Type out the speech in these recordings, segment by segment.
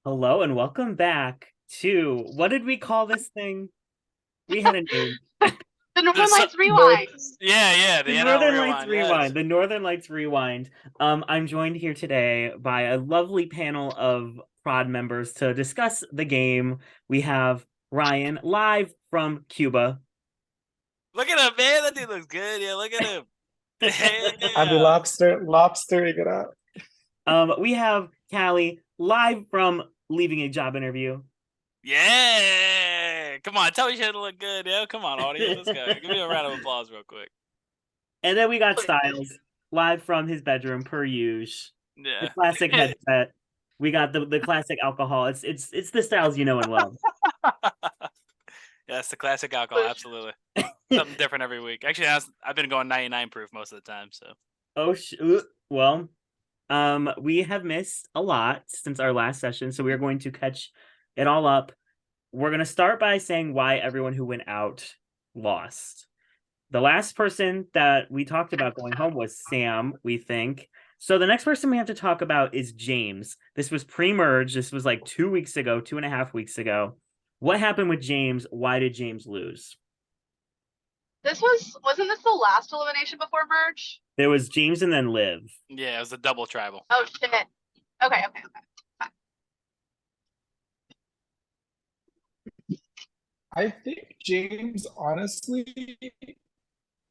Hello and welcome back to what did we call this thing? We had a name. The The, Northern so, Lights Rewind. yeah, the The NL Northern Lights Rewind. Yes. Rewind. The Northern Lights Rewind. I'm joined here today by a lovely panel of prod members to discuss the game. We have Ryan live from Cuba. Look at him, man. That dude looks good. Yeah, look at him. I'd be Yeah. lobstering it up. We have Callie live from leaving a job interview. Yeah. Come on. Tell me she doesn't look good. Yeah. Come on, audience. Let's go. Give me a round of applause real quick. And then we got Styles live from his bedroom per usual. The Yeah. classic headset. We got the classic alcohol. It's the Styles you know and love. Yes, the classic alcohol. Absolutely. Something different every week. Actually, I've been going 99 proof most of the time. So. Oh well, we have missed a lot since our last session, so we are going to catch it all up. We're going to start by saying why everyone who went out lost. The last person that we talked about going home was Sam, we think. So the next person we have to talk about is James. This was pre-merge. This was like 2 weeks ago, 2.5 weeks ago. What happened with James? Why did James lose? Wasn't this the last elimination before merge? There was James and then Liv. Yeah, it was a double tribal. Oh shit. Okay. I think James, honestly,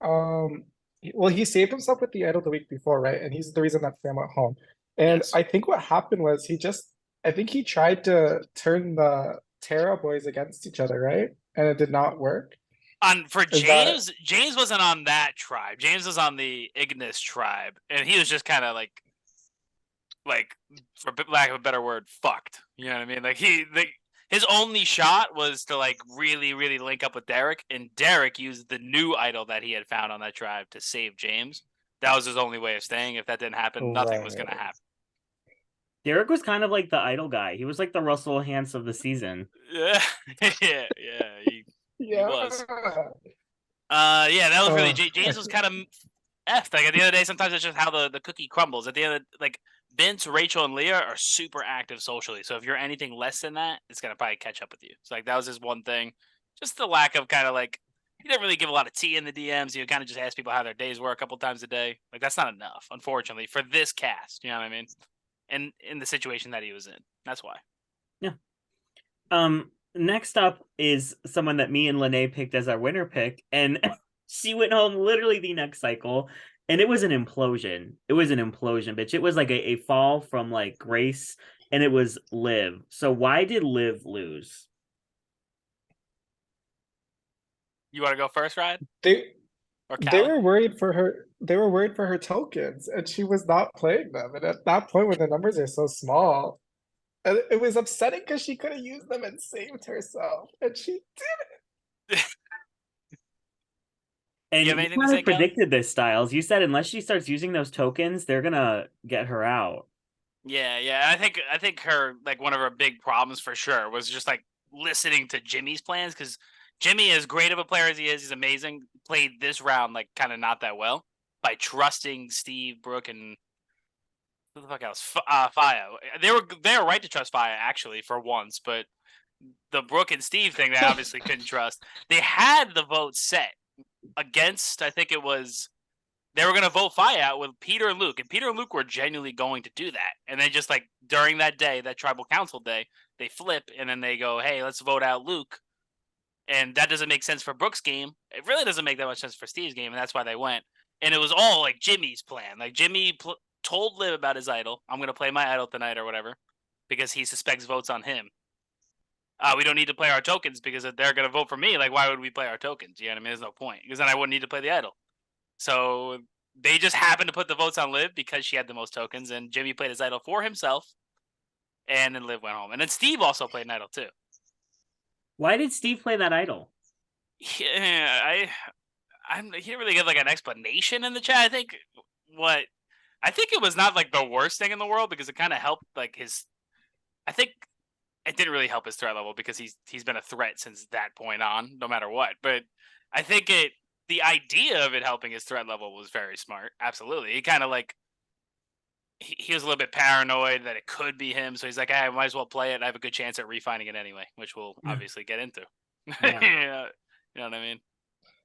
um, well, he saved himself with the idol the week before, right? And he's the reason that Sam went home. And Yes. I think what happened was I think he tried to turn the Terra boys against each other, right? And it did not work. For Is that James wasn't on that tribe. James was on the Ignis tribe, and he was just kind of like for lack of a better word, fucked. You know what I mean? His only shot was to like really, really link up with Derek, and Derek used the new idol that he had found on that tribe to save James. That was his only way of staying. If that didn't happen, nothing was gonna right? happen. Derek was kind of like the idol guy. He was like the Russell Hantz of the season. Yeah, he Yeah. was. Yeah, that was really James was kind of effed. Like at the end of the day, sometimes it's just how the cookie crumbles. At the end of like Vince, Rachel, and Leah are super active socially. So if you're anything less than that, it's gonna probably catch up with you. So like that was his one thing. Just the lack of kind of like he didn't really give a lot of tea in the DMs. You kind of just ask people how their days were a couple times a day. Like that's not enough, unfortunately, for this cast. You know what I mean? And in the situation that he was in. That's why. Yeah. Next up is someone that me and Lene picked as our winner pick, and she went home literally the next cycle, and it was an implosion. It was an implosion, bitch. It was like a fall from like Grace, and it was Liv. So why did Liv lose? You want to go first, Ryan? They Or they Callie? were worried for her. They were worried for her tokens, and she was not playing them. And at that point, when the numbers are so small, and it was upsetting because she could have used them and saved herself, and she And You have you anything to kind say, of Callie? predicted this, Styles. You said unless she starts using those tokens, they're gonna get her out. Yeah. I think her like one of her big problems for sure was just like listening to Jimmy's plans because Jimmy, as great of a player as he is, he's amazing. Played this round like kind of not that well by trusting Steve, Brooke, and who the fuck else? Faya. They were right to trust Faya actually for once, but the Brooke and Steve thing they obviously couldn't trust. They had the vote set against. I think it was they were going to vote Faya out with Peter and Luke, and Peter and Luke were genuinely going to do that. And then just like during that day, that tribal council day, they flip and then they go, "Hey, let's vote out Luke." And that doesn't make sense for Brooks' game. It really doesn't make that much sense for Steve's game, and that's why they went. And it was all like Jimmy's plan. Like Jimmy told Liv about his idol. I'm going to play my idol tonight or whatever, because he suspects votes on him. We don't need to play our tokens because if they're going to vote for me, like why would we play our tokens? You know what I mean? There's no point because then I wouldn't need to play the idol. So they just happened to put the votes on Liv because she had the most tokens, and Jimmy played his idol for himself, and then Liv went home. And then Steve also played an idol too. Why did Steve play that idol? Yeah, he didn't really give like an explanation in the chat. I think it was not like the worst thing in the world because it kind of helped like his. I think it didn't really help his threat level because he's been a threat since that point on, no matter what. But I think the idea of it helping his threat level was very smart. Absolutely, he kind of like he was a little bit paranoid that it could be him, so he's like, I might as well play it. I have a good chance at refining it anyway, which we'll obviously get into. Yeah. Yeah. You know what I mean?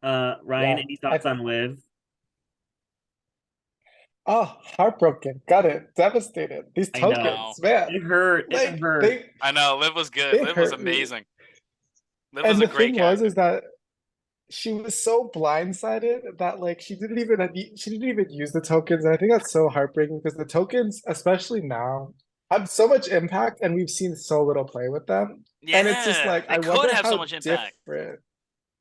Ryan, Yeah, any I- thoughts on Liv? Oh, heartbroken. Got it. Devastated. These I know. tokens, man. It hurt. Like It hurt. they I know. Liv was good. they Liv was hurt me. amazing. Liv was And a the great thing was character. is that she was so blindsided that like she didn't even use the tokens. And I think that's so heartbreaking because the tokens, especially now, have so much impact and we've seen so little play with them. Yeah, And it's just like they I could wonder have so how much impact. different.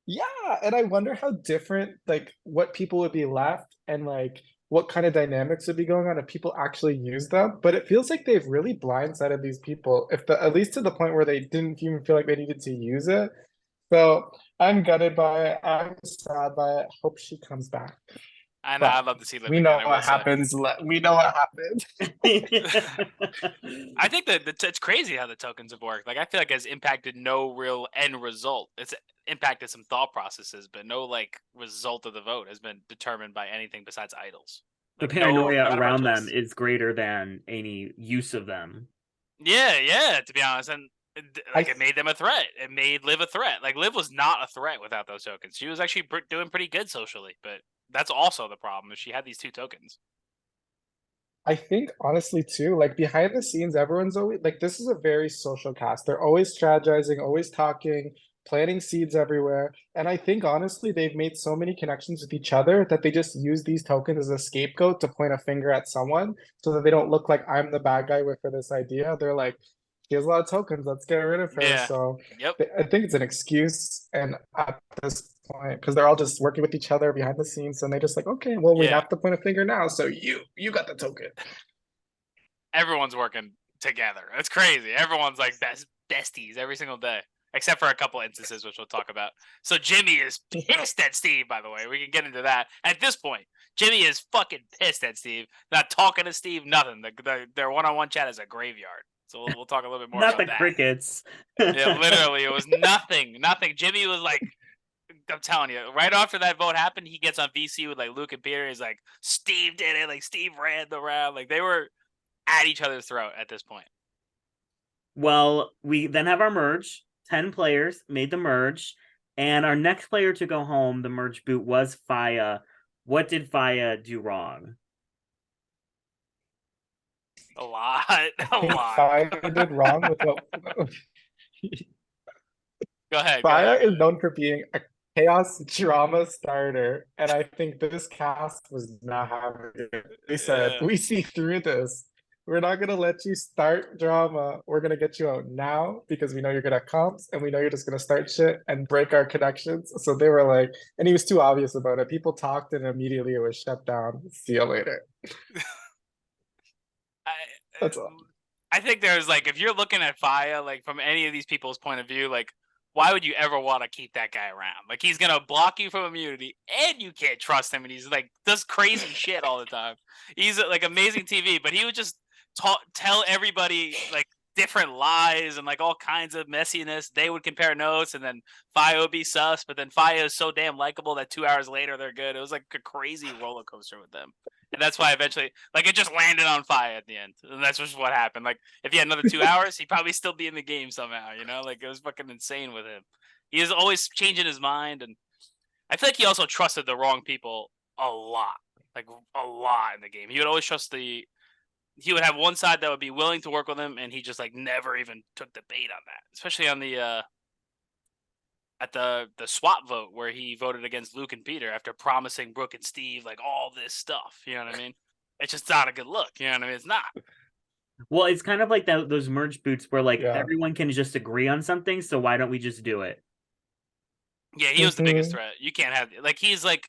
Yeah, and I wonder how different like what people would be left and like what kind of dynamics would be going on if people actually use them. But it feels like they've really blindsided these people, if the at least to the point where they didn't even feel like they needed to use it. So I'm gutted by it. I'm sad by it. Hope she comes back. I know. But I'd love to see Liv We again. know I will what say. happens. We know what happens. I think that it's crazy how the tokens have worked. Like I feel like it's impacted no real end result. It's impacted some thought processes, but no like result of the vote has been determined by anything besides idols. The Like, paranoia none of our around them choices. is greater than any use of them. Yeah. To be honest, and like I- it made them a threat. It made Liv a threat. Like Liv was not a threat without those tokens. She was actually doing pretty good socially, but that's also the problem. Is she had these two tokens. I think honestly too, like behind the scenes, everyone's always like this is a very social cast. They're always strategizing, always talking, planting seeds everywhere. And I think honestly, they've made so many connections with each other that they just use these tokens as a scapegoat to point a finger at someone so that they don't look like I'm the bad guy with for this idea. They're like, she has a lot of tokens, let's get rid of her. Yeah. So Yep. I think it's an excuse. And at this point, because they're all just working with each other behind the scenes, and they just like, okay, well, we Yeah. have to point a finger now. So you got the token. Everyone's working together. It's crazy. Everyone's like besties every single day, except for a couple instances, which we'll talk about. So Jimmy is pissed at Steve, by the way. We can get into that. At this point, Jimmy is fucking pissed at Steve. Not talking to Steve, nothing. Their one-on-one chat is a graveyard. So we'll talk a little bit more Not about the that. crickets. Yeah, literally, it was nothing. Jimmy was like, I'm telling you, right after that vote happened, he gets on VC with like Luke and Peter. He's like, Steve did it. Like Steve ran the round. Like they were at each other's throat at this point. Well, we then have our merge. 10 players made the merge. And our next player to go home, the merge boot, was Faya. What did Faya do wrong? A lot. I A think lot. Faya did wrong with what Go ahead. Go Faya ahead. is known for being a chaos drama starter, and I think this cast was not having it. They said, Yeah. we see through this. We're not gonna let you start drama. We're gonna get you out now because we know you're good at comps and we know you're just gonna start shit and break our connections. So they were like, and he was too obvious about it. People talked and immediately it was shut down. See you later. That's all. I think there's like, if you're looking at Faya, like from any of these people's point of view, like, why would you ever want to keep that guy around? Like, he's gonna block you from immunity, and you can't trust him, and he's like does crazy shit all the time. He's like amazing TV, but he would just tell everybody like different lies and like all kinds of messiness. They would compare notes, and then Faya would be sus, but then Faya is so damn likable that 2 hours later they're good. It was like a crazy roller coaster with them. And that's why eventually, like, it just landed on Faya at the end. And that's just what happened. Like, if he had another 2 hours, he'd probably still be in the game somehow, you know? Like, it was fucking insane with him. He is always changing his mind. And I feel like he also trusted the wrong people a lot. Like, a lot in the game. He would always trust he would have one side that would be willing to work with him, and he just, like, never even took the bait on that. Especially on the, at the swap vote where he voted against Luke and Peter after promising Brooke and Steve like all this stuff. You know what I mean? It's just not a good look. You know what I mean? It's not. Well, it's kind of like those merge boots where like Yeah. everyone can just agree on something. So why don't we just do it? Yeah, he was the biggest Mhm. threat. You can't have like he's like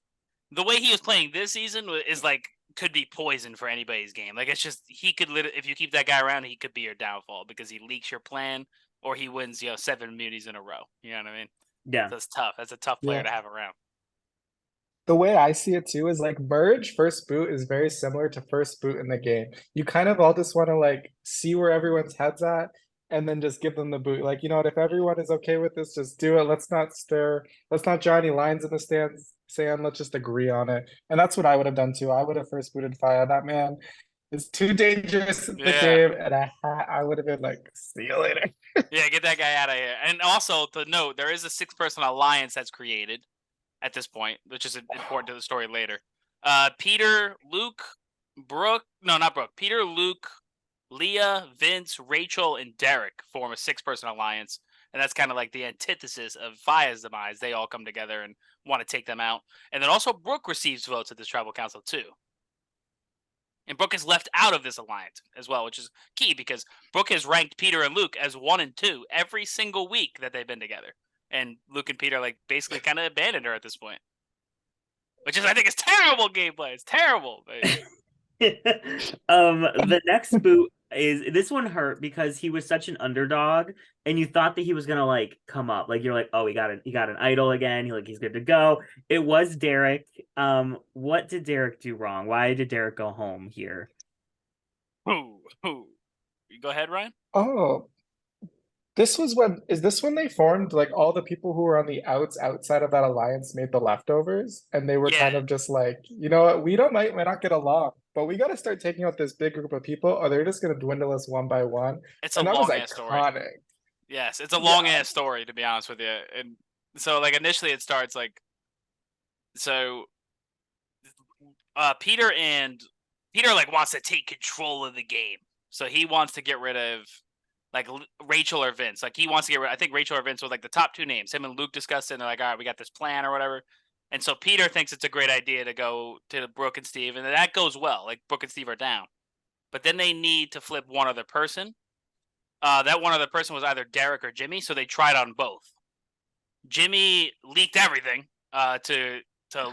the way he was playing this season is like could be poison for anybody's game. Like it's just he could if you keep that guy around, he could be your downfall because he leaks your plan or he wins 7 immunities in a row. You know what I mean? Yeah. That's tough. That's a tough player Yeah. to have around. The way I see it too is like merge first boot is very similar to first boot in the game. You kind of all just want to like see where everyone's head's at and then just give them the boot. Like, you know what, if everyone is okay with this, just do it. Let's not draw any lines in the sand. Let's just agree on it. And that's what I would have done too. I would have first booted Fire. That man, It's too dangerous in the Yeah. game, and I would have been like, see you later. Yeah, get that guy out of here. And also to note, there is a 6-person alliance that's created at this point, which is important to the story later. Peter, Luke, Brooke, no, not Brooke. Peter, Luke, Leah, Vince, Rachel, and Derek form a 6-person alliance. And that's kind of like the antithesis of Fia's demise. They all come together and want to take them out. And then also Brooke receives votes at this tribal council too. And Brooke is left out of this alliance as well, which is key because Brooke has ranked Peter and Luke as 1 and 2 every single week that they've been together. And Luke and Peter like basically kind of abandoned her at this point. Which is, I think, is terrible gameplay. It's terrible. The next boot is this one hurt because he was such an underdog, and you thought that he was gonna like come up. Like you're like, oh, he got an idol again. He's good to go. It was Derek. What did Derek do wrong? Why did Derek go home here? Who? You go ahead, Ryan. Oh, is this when they formed, like, all the people who were on the outside of that alliance made the leftovers, and they were kind Yeah. of just like, you know what, we might not get along, but we got to start taking out this big group of people, or they're just gonna dwindle us one by one. It's a And that was long ass story. iconic. Yes, it's a long ass story, to be honest with you. And so like initially it starts like Peter like wants to take control of the game. So he wants to get rid of like Rachel or Vince. Like he wants to get rid I think Rachel or Vince was like the top 2 names. Him and Luke discussed it and they're like, all right, we got this plan or whatever. And so Peter thinks it's a great idea to go to Brooke and Steve, and that goes well. Like Brooke and Steve are down. But then they need to flip one other person. That one other person was either Derek or Jimmy, so they tried on both. Jimmy leaked everything to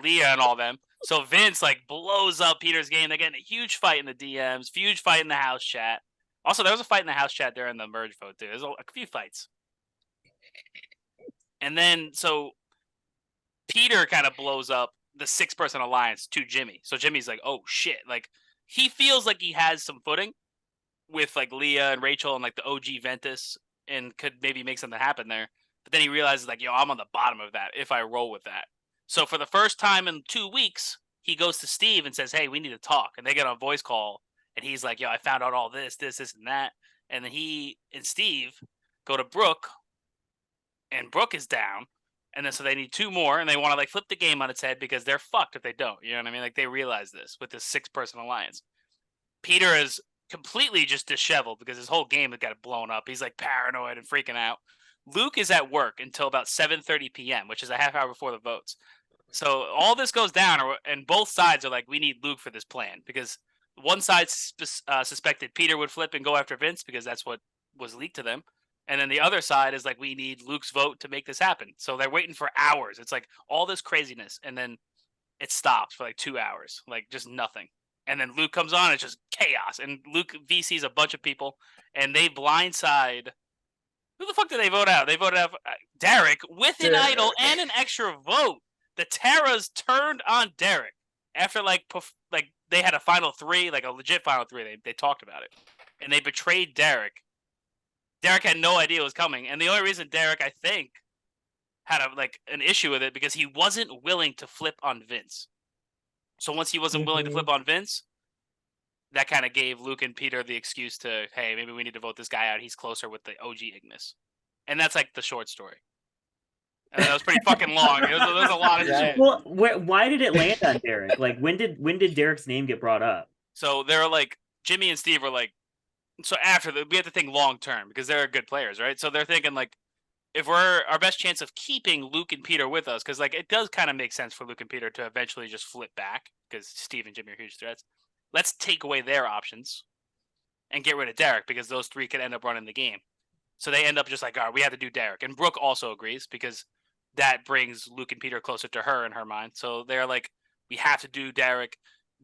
Leah and all them. So Vince like blows up Peter's game. They get in a huge fight in the DMs, huge fight in the house chat. Also, there was a fight in the house chat during the merge vote too. There's a few fights. And then so Peter kind of blows up the 6-person alliance to Jimmy. So Jimmy's like, oh shit. Like he feels like he has some footing with like Leah and Rachel and like the OG Ventus and could maybe make something happen there. But then he realizes like, yo, I'm on the bottom of that if I roll with that. So for the first time in 2 weeks, he goes to Steve and says, hey, we need to talk. And they get on a voice call. And he's like, yo, I found out all this, and that. And then he and Steve go to Brooke. And Brooke is down. And then so they need 2 more. And they want to like flip the game on its head because they're fucked if they don't. You know what I mean? Like they realize this with this 6-person alliance. Peter is completely just disheveled because his whole game has got blown up. He's like paranoid and freaking out. Luke is at work until about 7:30 p.m., which is a half hour before the votes. So all this goes down, and both sides are like, we need Luke for this plan because one side suspected Peter would flip and go after Vince because that's what was leaked to them. And then the other side is like, we need Luke's vote to make this happen. So they're waiting for hours. It's like all this craziness. And then it stops for like 2 hours, like just nothing. And then Luke comes on, it's just chaos. And Luke VCs a bunch of people, and they blindside. Who the fuck did they vote out? They voted out Derek with an idol and an extra vote. The Terras turned on Derek after like they had a final 3, like a legit final 3. They talked about it, and they betrayed Derek. Derek had no idea it was coming, and the only reason Derek, I think, had an issue with it because he wasn't willing to flip on Vince. So once he wasn't willing to flip on Vince, that kind of gave Luke and Peter the excuse to, hey, maybe we need to vote this guy out. He's closer with the OG Ignis. And that's like the short story. And that was pretty fucking long. There was a lot of shit. Well, why did it land on Derek? Like, when did Derek's name get brought up? So they're like, Jimmy and Steve were like, so after we have to think long term because they're good players, right? So they're thinking like, if we're our best chance of keeping Luke and Peter with us, because like it does kind of make sense for Luke and Peter to eventually just flip back because Steve and Jimmy are huge threats. Let's take away their options and get rid of Derek because those 3 could end up running the game. So they end up just like, all right, we have to do Derek. And Brooke also agrees because that brings Luke and Peter closer to her in her mind. So they're like, we have to do Derek.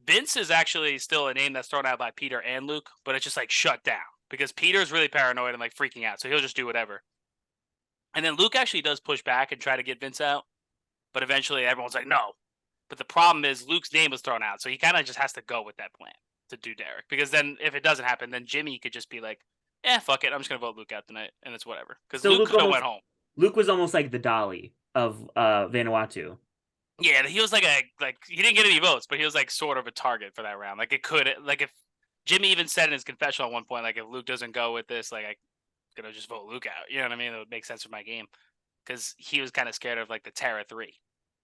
Vince is actually still a name that's thrown out by Peter and Luke, but it's just like shut down because Peter's really paranoid and like freaking out. So he'll just do whatever. And then Luke actually does push back and try to get Vince out. But eventually everyone's like, no. But the problem is Luke's name was thrown out. So he kind of just has to go with that plan to do Derek. Because then if it doesn't happen, then Jimmy could just be like, fuck it. I'm just going to vote Luke out tonight. And it's whatever. Because so Luke could have went home. Luke was almost like the Dolly of Vanuatu. Yeah, he was he didn't get any votes, but he was like sort of a target for that round. Like it could, like if Jimmy even said in his confessional at one point, like, if Luke doesn't go with this, like, I'm gonna just vote Luke out. You know what I mean? It would make sense for my game because he was kind of scared of like the Terra 3.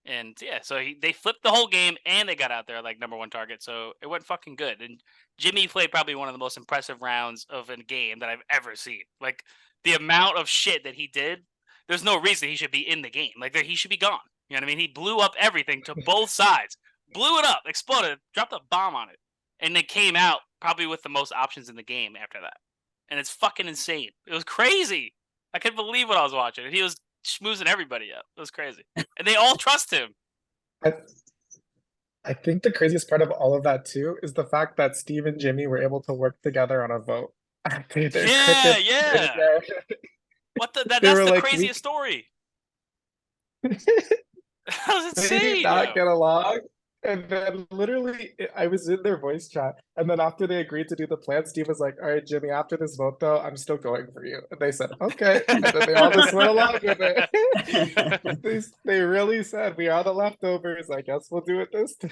And yeah, so they flipped the whole game and they got out there like number one target. So it went fucking good. And Jimmy played probably one of the most impressive rounds of a game that I've ever seen. Like the amount of shit that he did, there's no reason he should be in the game. Like he should be gone. You know what I mean? He blew up everything to both sides, blew it up, exploded, dropped a bomb on it, and then came out probably with the most options in the game after that. And it's fucking insane. It was crazy. I couldn't believe what I was watching. And he was schmoozing everybody up. It was crazy. And they all trust him. I think the craziest part of all of that too is the fact that Steve and Jimmy were able to work together on a vote. Yeah, yeah. What the? That's They were the like, craziest story. That was They insane. did not get along. And then literally, I was in their voice chat. And then after they agreed to do the plan, Steve was like, all right, Jimmy, after this vote, though, I'm still going for you. And they said, okay. And then they all just went along with it. They really said, we are the leftovers. I guess we'll do it this time.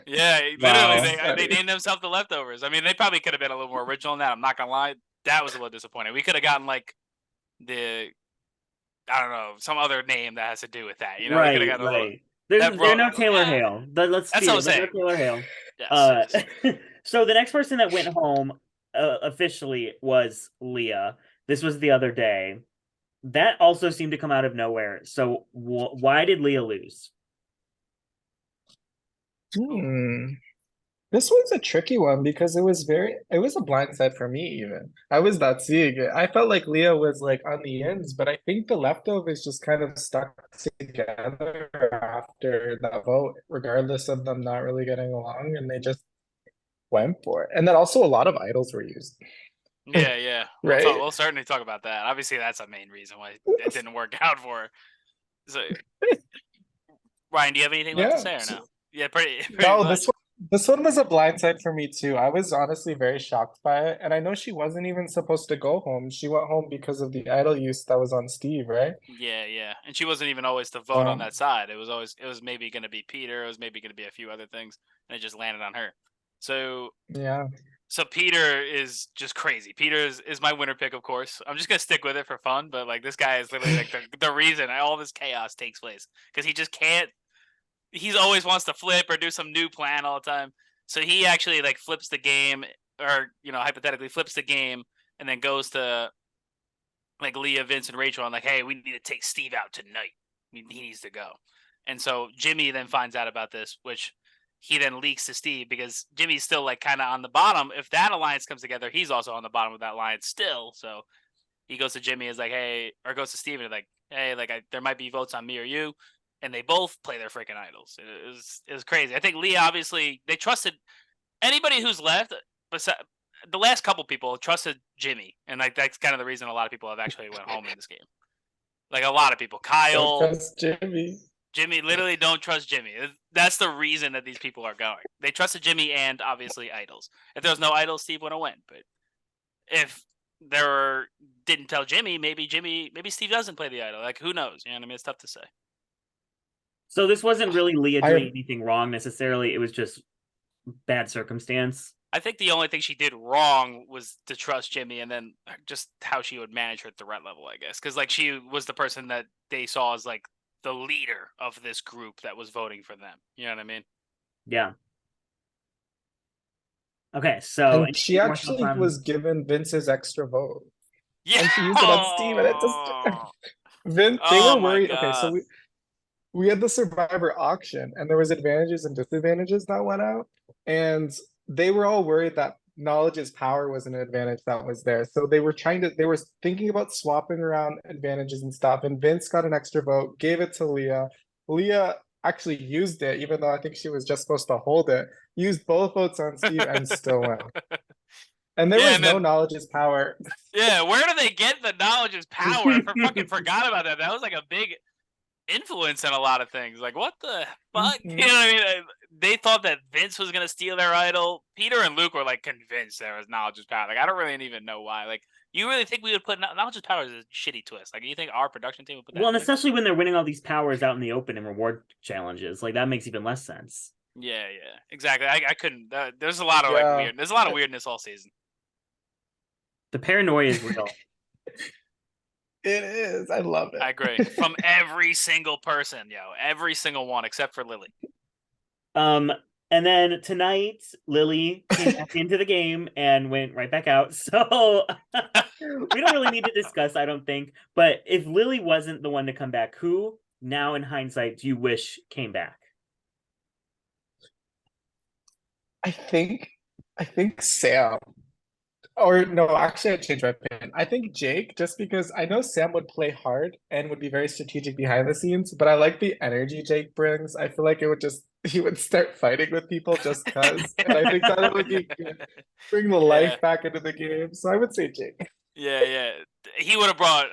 Yeah, Wow. literally, they named themselves the leftovers. I mean, they probably could have been a little more original than that. I'm not gonna lie, that was a little disappointing. We could have gotten like I don't know, some other name that has to do with that. You know, we could have gotten a little. There's bro- no Taylor yeah. Hale. Let's That's be what I'm there's no saying. Taylor Hale. Yes, So the next person that went home officially was Leah. This was the other day. That also seemed to come out of nowhere. So why did Leah lose? This one's a tricky one because it was a blindside for me even. I was not seeing it. I felt like Leah was like on the ends, but I think the leftovers just kind of stuck together after that vote, regardless of them not really getting along, and they just went for it. And then also a lot of idols were used. yeah. Right? We'll certainly talk about that. Obviously, that's a main reason why it didn't work out for her. So, Ryan, do you have anything left to say or no? Yeah, pretty No, much. this one was a blindside for me too. I was honestly very shocked by it, and I know she wasn't even supposed to go home. She went home because of the idol use that was on Steve, right? Yeah. And she wasn't even always to vote on Um, that side. It was maybe going to be Peter. It was maybe going to be a few other things, and it just landed on her. So Yeah. Peter is just crazy. Peter is my winner pick, of course. I'm just gonna stick with it for fun, but like this guy is literally like the reason all this chaos takes place because he just can't. He's always wants to flip or do some new plan all the time. So he actually like flips the game, or hypothetically flips the game, and then goes to like Leah, Vince, and Rachel, and like, hey, we need to take Steve out tonight. He needs to go. And so Jimmy then finds out about this, which he then leaks to Steve because Jimmy's still like kind of on the bottom. If that alliance comes together, he's also on the bottom of that alliance still. So he goes to Jimmy, is like, hey, or goes to Steve and like, hey, like there might be votes on me or you, and they both play their freaking idols. It was crazy. I think Leah obviously they trusted anybody who's left, besides the last couple people trusted Jimmy, and like that's kind of the reason a lot of people have actually went home in this game. Like a lot of people, Kyle. Trust Jimmy. Jimmy literally don't trust Jimmy. That's the reason that these people are going. They trusted Jimmy and obviously idols. If there was no idols, Steve would have went. But if there didn't tell Jimmy, maybe Steve doesn't play the idol. Like who knows? You know what I mean? It's tough to say. So this wasn't really Leah I- doing anything wrong necessarily. It was just bad circumstance. I think the only thing she did wrong was to trust Jimmy, and then just how she would manage her threat level, I guess, because like she was the person that they saw as like the leader of this group that was voting for them. You know what I mean? Yeah. Okay, so And she actually was given Vince's extra vote. Yeah. And she used it on Steve, and it just Vince, they Oh were my worried. Okay, so God. we had the Survivor auction, and there was advantages and disadvantages that went out, and they were all worried that knowledge is power was an advantage that was there. So they were thinking about swapping around advantages and stuff, and Vince got an extra vote, gave it to Leah. Leah actually used it, even though I think she was just supposed to hold it, used both votes on Steve and still won. And there Yeah, was and no then- knowledge is power. Yeah, where do they get the knowledge is power? I fucking forgot about that. That was like a big influence in a lot of things. Like, what the fuck? Mhm. You know what I mean? They thought that Vince was gonna steal their idol. Peter and Luke were like convinced there was knowledge is power. Like, I don't really even know why. Like, you really think we would put knowledge is power as a shitty twist? Like, you think our production team would put that? Well, and in there? especially when they're winning all these powers out in the open and reward challenges, like that makes even less sense. Yeah, exactly. I couldn't. There's a lot of like Yeah. weird. There's a lot of weirdness all season. The paranoia is real. It is. I love it. I agree. From every single person, every single one except for Lily. And then tonight, Lily came back into the game and went right back out. So we don't really need to discuss, I don't think. But if Lily wasn't the one to come back, who now in hindsight do you wish came back? I think Sam. Or no, actually I changed my opinion. I think Jake, just because I know Sam would play hard and would be very strategic behind the scenes, but I like the energy Jake brings. I feel like he would start fighting with people just cause. And I think that would be good. Bring the life back into the game. So I would say Jake. Yeah. He would have brought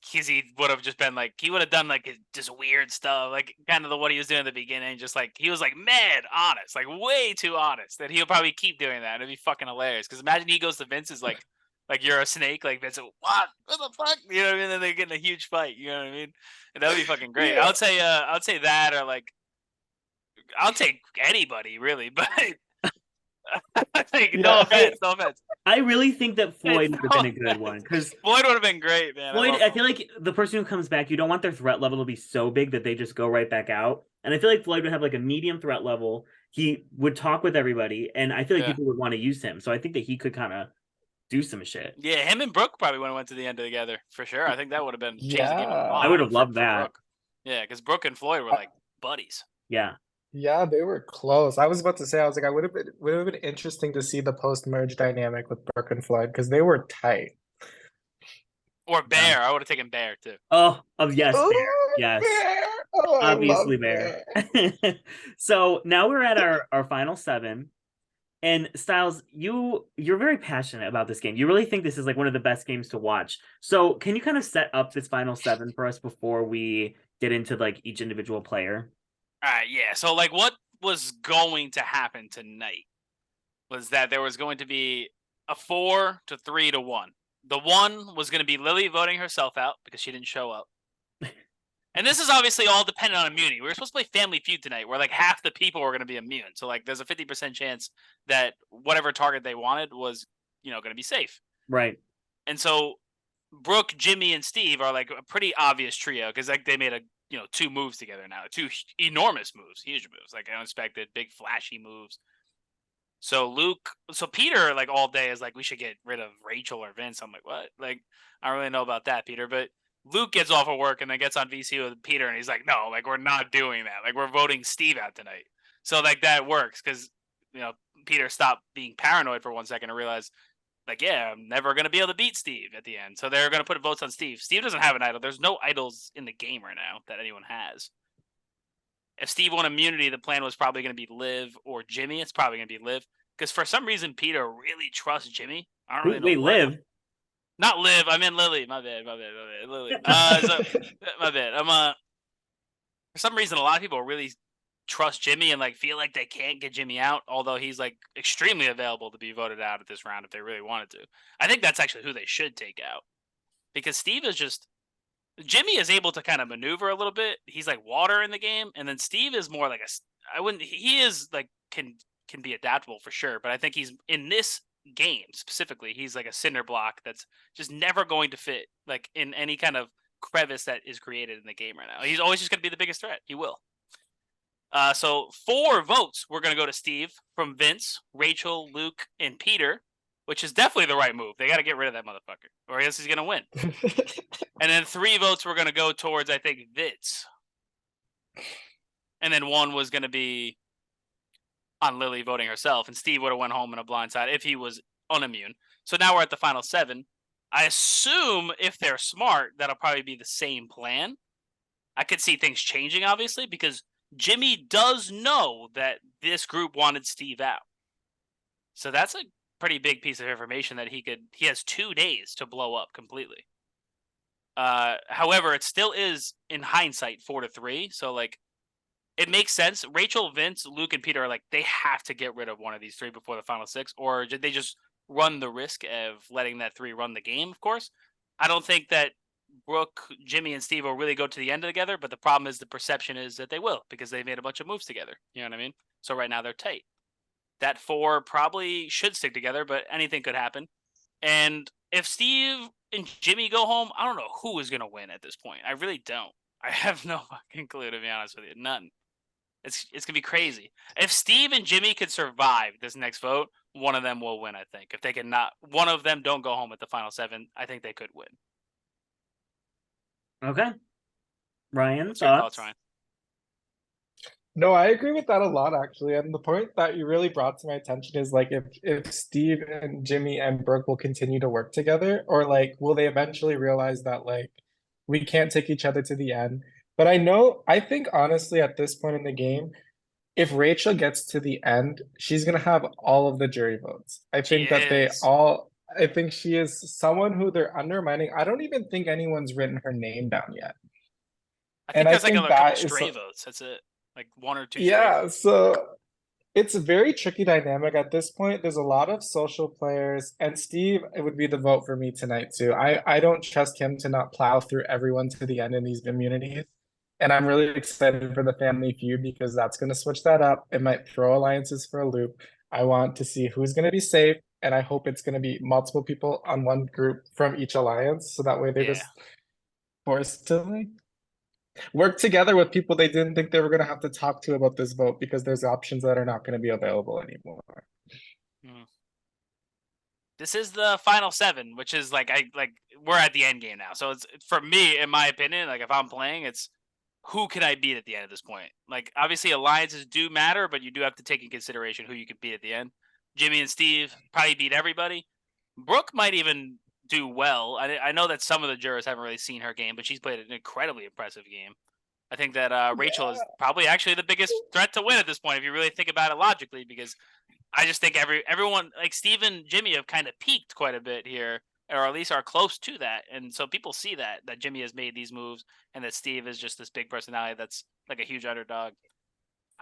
because he would have just been like he would have done like just weird stuff, like kind of what he was doing at the beginning. Just like he was like mad honest, like way too honest. That he'll probably keep doing that. It'd be fucking hilarious. Because imagine he goes to Vince's like you're a snake, like Vince. What the fuck? You know what I mean? And they get in a huge fight. You know what I mean? And that would be fucking great. Yeah. I would say that or like I'll take anybody really, but. Like, no offense. I really think that Floyd would have been a good one because Floyd would have been great, man. Floyd, I feel like the person who comes back, you don't want their threat level to be so big that they just go right back out. And I feel like Floyd would have like a medium threat level. He would talk with everybody, and I feel like people would want to use him. So I think that he could kind of do some shit. Yeah, him and Brooke probably would have went to the end together for sure. I think that would have been changed the game a lot. I would have loved that. Brooke. Yeah, because Brooke and Floyd were like buddies. Yeah. Yeah, they were close. I was about to say, I was like, would have been interesting to see the post-merge dynamic with Brooke and Floyd because they were tight. Or Bear. I would have taken Bear too. Oh yes, Ooh, Bear. Yes. Bear. Oh, obviously Bear. So now we're at our final 7. And Styles, you're very passionate about this game. You really think this is like one of the best games to watch. So can you kind of set up this final 7 for us before we get into like each individual player? All right, yeah. So like what was going to happen tonight was that there was going to be a 4 to 3 to 1. The 1 was going to be Lily voting herself out because she didn't show up. And this is obviously all dependent on immunity. We were supposed to play Family Feud tonight where like half the people were going to be immune. So like there's a 50% chance that whatever target they wanted was, going to be safe. Right. And so Brooke, Jimmy, and Steve are like a pretty obvious trio because like they made 2 moves together now, 2 enormous moves, huge moves, like unexpected, big, flashy moves. So Peter, like all day is like, we should get rid of Rachel or Vince. I'm like, what? Like, I don't really know about that, Peter. But Luke gets off of work and then gets on VC with Peter, and he's like, no, like we're not doing that. Like we're voting Steve out tonight. So like that works because Peter stopped being paranoid for 1 second and realized, like, yeah, I'm never going to be able to beat Steve at the end. So they're going to put votes on Steve. Steve doesn't have an idol. There's no idols in the game right now that anyone has. If Steve won immunity, the plan was probably going to be Liv or Jimmy. It's probably going to be Liv. Because for some reason, Peter really trusts Jimmy. I don't really know. Wait, Liv? Not Liv. I meant Lily. My bad. Lily. My bad. For some reason, a lot of people really trust Jimmy and like feel like they can't get Jimmy out, although he's like extremely available to be voted out at this round if they really wanted to. I think that's actually who they should take out because Steve is just Jimmy is able to kind of maneuver a little bit. He's like water in the game, and then Steve is more like he is like can be adaptable for sure, but I think he's in this game specifically, he's like a cinder block that's just never going to fit like in any kind of crevice that is created in the game right now. He's always just going to be the biggest threat. He will. So 4 votes we're going to go to Steve from Vince, Rachel, Luke, and Peter, which is definitely the right move. They got to get rid of that motherfucker, or else he's going to win. And then 3 votes we're going to go towards, I think, Vince. And then 1 was going to be on Lily voting herself, and Steve would have went home in a blind side if he was unimmune. So now we're at the final 7. I assume if they're smart, that'll probably be the same plan. I could see things changing, obviously, because Jimmy does know that this group wanted Steve out. So that's a pretty big piece of information that he has 2 days to blow up completely. However, it still is in hindsight 4 to 3. So like it makes sense. Rachel, Vince, Luke, and Peter are like, they have to get rid of one of these 3 before the final 6, or they just run the risk of letting that 3 run the game, of course. I don't think that Brooke, Jimmy, and Steve will really go to the end together, but the problem is the perception is that they will because they made a bunch of moves together. You know what I mean? So right now they're tight. That four probably should stick together, but anything could happen. And if Steve and Jimmy go home, I don't know who is going to win at this point. I really don't. I have no fucking clue, to be honest with you. None. It's gonna be crazy. If Steve and Jimmy could survive this next vote, one of them will win. I think if they can not, one of them don't go home at the final 7. I think they could win. Okay. Ryan, What's your thoughts, Ryan? No, I agree with that a lot actually. And the point that you really brought to my attention is like if Steve and Jimmy and Brooke will continue to work together, or like will they eventually realize that like we can't take each other to the end. But I think honestly at this point in the game, if Rachel gets to the end, she's gonna have all of the jury votes. I think that I think she is someone who they're undermining. I don't even think anyone's written her name down yet. I think And I there's like think a couple that is stray votes. That's it. Like 1 or 2 stray yeah, votes. so it's a very tricky dynamic at this point. There's a lot of social players, and Steve, it would be the vote for me tonight too. I don't trust him to not plow through everyone to the end in these immunities. And I'm really excited for the family feud because that's going to switch that up. It might throw alliances for a loop. I want to see who's going to be safe, and I hope it's going to be multiple people on one group from each alliance, so that way they're Yeah. just forced to like work together with people they didn't think they were going to have to talk to about this vote because there's options that are not going to be available anymore. This is the final 7, which is like we're at the end game now. So it's for me, in my opinion, like if I'm playing, it's who can I beat at the end of this point? Like obviously alliances do matter, but you do have to take in consideration who you can beat at the end. Jimmy and Steve probably beat everybody. Brooke might even do well. I know that some of the jurors haven't really seen her game, but she's played an incredibly impressive game. I think that Rachel is probably actually the biggest threat to win at this point, if you really think about it logically, because I just think everyone like Steve and Jimmy have kind of peaked quite a bit here, or at least are close to that, and so people see that Jimmy has made these moves, and that Steve is just this big personality that's like a huge underdog.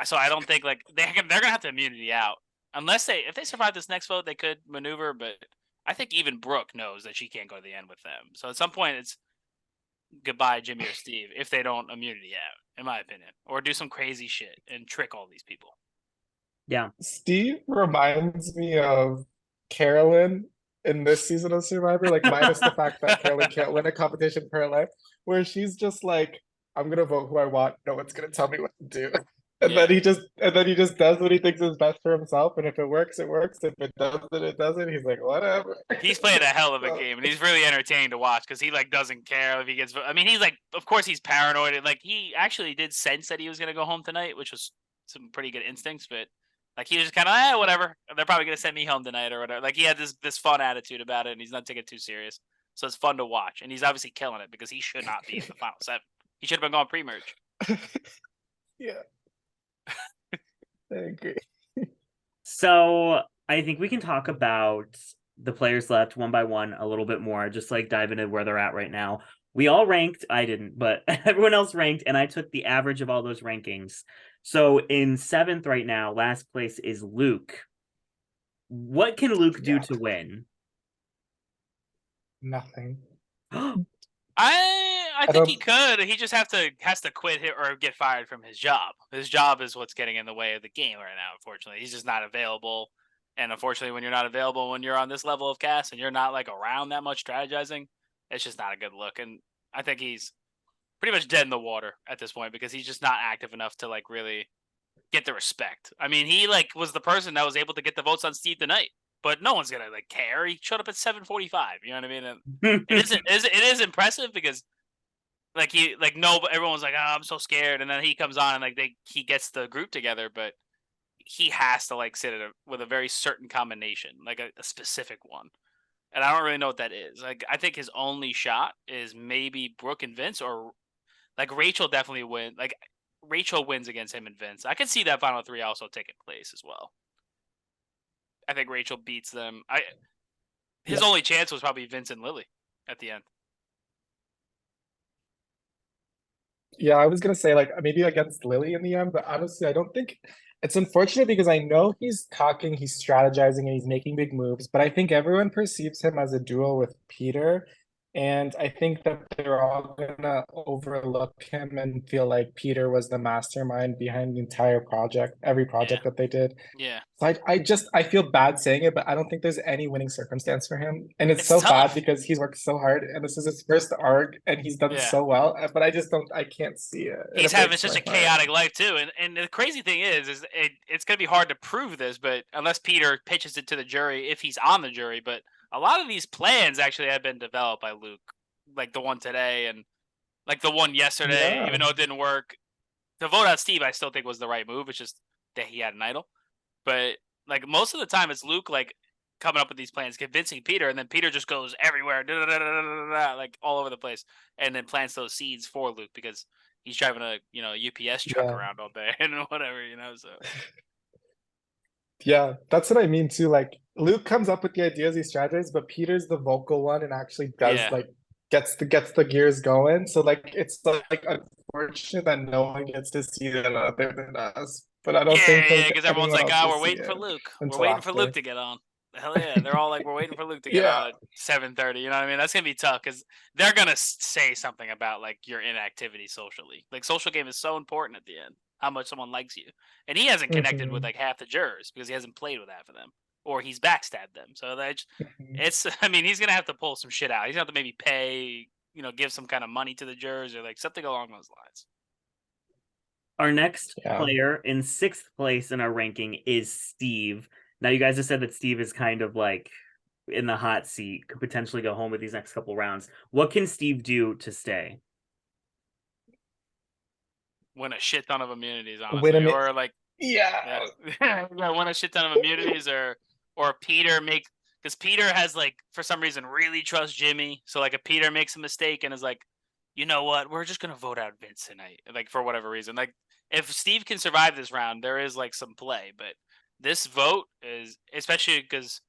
So I don't think like they're gonna have to immunity out unless if they survive this next vote, they could maneuver, but I think even Brooke knows that she can't go to the end with them. So at some point, it's goodbye, Jimmy or Steve, if they don't immunity out, in my opinion, or do some crazy shit and trick all these people. Yeah. Steve reminds me of Carolyn in this season of Survivor, like minus the fact that Carolyn can't win a competition for her life, where she's just like, I'm gonna vote who I want, no one's gonna tell me what to do. And then he just does what he thinks is best for himself, and if it works, it works. If it doesn't, it doesn't. He's like, whatever. He's played a hell of a game, and he's really entertaining to watch because he like doesn't care if he gets. I mean, he's like, of course, he's paranoid. And, like he actually did sense that he was gonna go home tonight, which was some pretty good instincts. But like he was just kind of whatever. They're probably gonna send me home tonight or whatever. Like he had this fun attitude about it, and he's not taking it too serious. So it's fun to watch, and he's obviously killing it because he should not be in the final 7. He should have been going pre-merge. Yeah. I agree. So I think we can talk about the players left one by one a little bit more, just like dive into where they're at right now. We all ranked, I didn't, but everyone else ranked, and I took the average of all those rankings. So in 7th right now, last place is Luke. What can Luke do to win? Nothing. I think he could. He just has to quit or get fired from his job. His job is what's getting in the way of the game right now. Unfortunately, he's just not available. And unfortunately, when you're not available, when you're on this level of cast and you're not like around that much strategizing, it's just not a good look. And I think he's pretty much dead in the water at this point because he's just not active enough to like really get the respect. I mean, he like was the person that was able to get the votes on Steve tonight. But no one's gonna like care. He showed up at 7:45. You know what I mean? And it is impressive because like everyone's like, oh, I'm so scared, and then he comes on and like he gets the group together, but he has to like sit with a very certain combination, like a specific one, and I don't really know what that is. Like I think his only shot is maybe Brooke and Vince, or like Rachel definitely win. Like Rachel wins against him and Vince. I could see that final 3 also taking place as well. I think Rachel beats them. His only chance was probably Vince and Lily at the end. Yeah, I was gonna say like maybe against Lily in the end, but honestly, I don't think it's unfortunate because I know he's talking, he's strategizing, and he's making big moves, but I think everyone perceives him as a duo with Peter. And I think that they're all gonna overlook him and feel like Peter was the mastermind behind the entire project, every Yeah. project that they did. Yeah. So I feel bad saying it, but I don't think there's any winning circumstance for him. And it's It's so bad tough. because he's worked so hard and this is his first arc and he's done Yeah. so well. But I just don't, I can't see it. He's It having breaks such my a heart. chaotic life too, and the crazy thing is it's gonna be hard to prove this, but unless Peter pitches it to the jury, if he's on the jury, but a lot of these plans actually have been developed by Luke, like the one today and like the one yesterday, Yeah. even though it didn't work. To vote out Steve, I still think was the right move. It's just that he had an idol, but like most of the time, it's Luke like coming up with these plans, convincing Peter, and then Peter just goes everywhere, like all over the place, and then plants those seeds for Luke because he's driving a UPS truck Yeah. around all day and whatever, So Yeah, that's what I mean too. Like Luke comes up with the ideas, he strategizes, but Peter's the vocal one and actually does yeah, like gets the gears going. So like it's like unfortunate that no one gets to see that other than us. But I don't think yeah, like because everyone's anyone like, else will we're see waiting it for Luke, we're until waiting for after. Luke to get on. Hell yeah, they're all like, we're waiting for Luke to get Yeah. on at 7:30. You know what I mean? That's gonna be tough because they're gonna say something about like your inactivity socially. Like social game is so important at the end. How much someone likes you, and he hasn't connected with Mhm, like half the jurors because he hasn't played with half of them, or he's backstabbed them. So that's mhm. it's. I mean, he's gonna have to pull some shit out. He's gonna have to maybe pay, give some kind of money to the jurors or like something along those lines. Our next Yeah. player in sixth place in our ranking is Steve. Now, you guys have said that Steve is kind of like in the hot seat, could potentially go home with these next couple rounds. What can Steve do to stay? Win a shit ton of immunities, Win honestly, a mi- or like Yeah. yeah, win a shit ton of immunities, or Peter make because Peter has like for some reason really trusts Jimmy. So like if Peter makes a mistake and is like, you know what, we're just gonna vote out Vince tonight, like for whatever reason. Like if Steve can survive this round, there is like some play, but this vote is especially because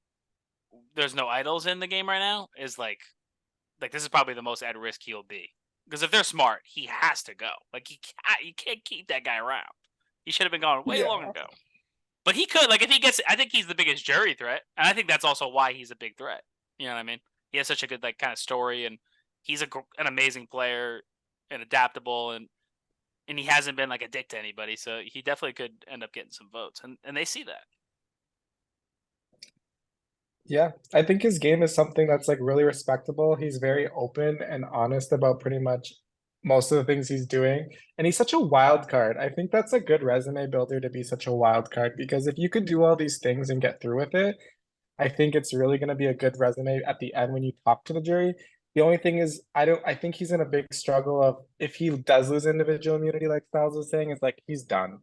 there's no idols in the game right now. Is like this is probably the most at risk he'll be because if they're smart, he has to go. Like you can't keep that guy around. He should have been gone way long Yeah. ago. But he could, like, if he gets, I think he's the biggest jury threat, and I think that's also why he's a big threat. You know what I mean? He has such a good, like, kind of story, and he's an amazing player and adaptable, and he hasn't been like a dick to anybody, so he definitely could end up getting some votes, and they see that. Yeah, I think his game is something that's like really respectable. He's very open and honest about pretty much most of the things he's doing. And he's such a wild card. I think that's a good resume builder to be such a wild card because if you could do all these things and get through with it, I think it's really going to be a good resume at the end when you talk to the jury. The only thing is, I think he's in a big struggle of if he does lose individual immunity, like Styles was saying, it's like he's done.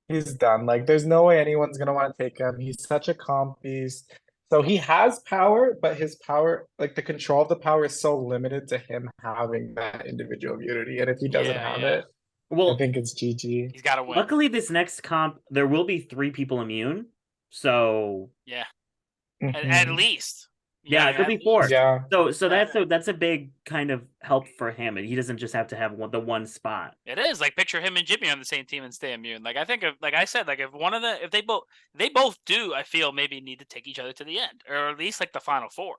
He's done. Like, there's no way anyone's gonna want to take him. He's such a comp beast. So he has power, but his power, like the control of the power, is so limited to him having that individual immunity. And if he doesn't Yeah, have yeah. it, I Well, think it's GG. He's got to win. luckily, this next comp, there will be 3 people immune. So, Yeah, Mhm. at least. yeah, it could be 4. Yeah. So Yeah. that's a big kind of help for him, and he doesn't just have to have the one spot. It is like picture him and Jimmy on the same team and stay immune. Like I think of like I said, like if they both do, I feel maybe need to take each other to the end or at least like the final 4.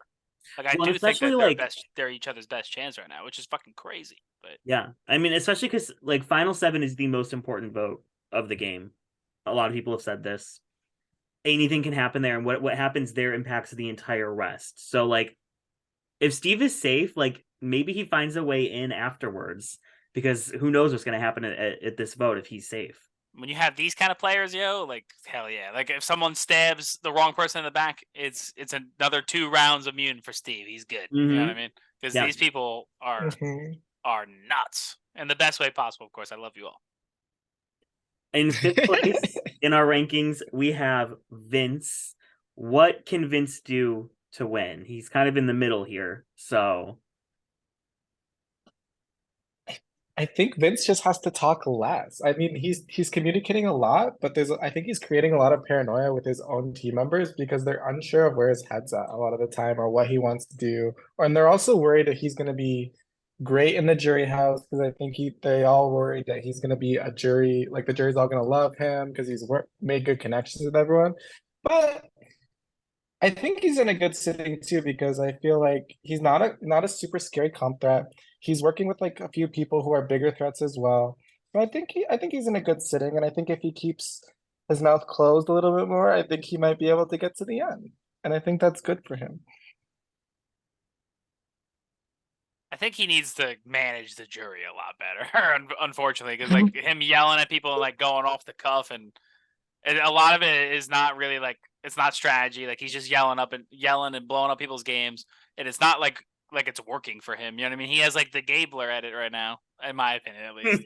Like I Well, do think especially, that like- they're each other's best chance right now, which is fucking crazy. But Yeah, I mean, especially because like Final 7 is the most important vote of the game. A lot of people have said this. Anything can happen there, and what happens there impacts the entire rest. So like, if Steve is safe, like maybe he finds a way in afterwards, because who knows what's going to happen at this vote if he's safe. when you have these kind of players, like hell yeah. Like if someone stabs the wrong person in the back, it's another 2 rounds immune for Steve. He's good. You know what I mean? Because Yeah. these people Mhm. are nuts in the best way possible. Of course, I love you all. In 5th place in our rankings, we have Vince. What can Vince do to win? He's kind of in the middle here. So I think Vince just has to talk less. I mean, he's communicating a lot, but I think he's creating a lot of paranoia with his own team members because they're unsure of where his head's at a lot of the time or what he wants to do. And they're also worried that he's gonna be great in the jury house because I think they all worried that he's gonna be a jury, like the jury's all gonna love him because he's made good connections with everyone. But I think he's in a good sitting too because I feel like he's not a super scary comp threat. He's working with like a few people who are bigger threats as well. So I think he's in a good sitting, and I think if he keeps his mouth closed a little bit more, I think he might be able to get to the end. And I think that's good for him. I think he needs to manage the jury a lot better, unfortunately, because like him yelling at people and like going off the cuff, and a lot of it is not really like it's not strategy. Like he's just yelling and blowing up people's games, and it's not like it's working for him. You know what I mean? He has like the Gabler at it right now, in my opinion, at least.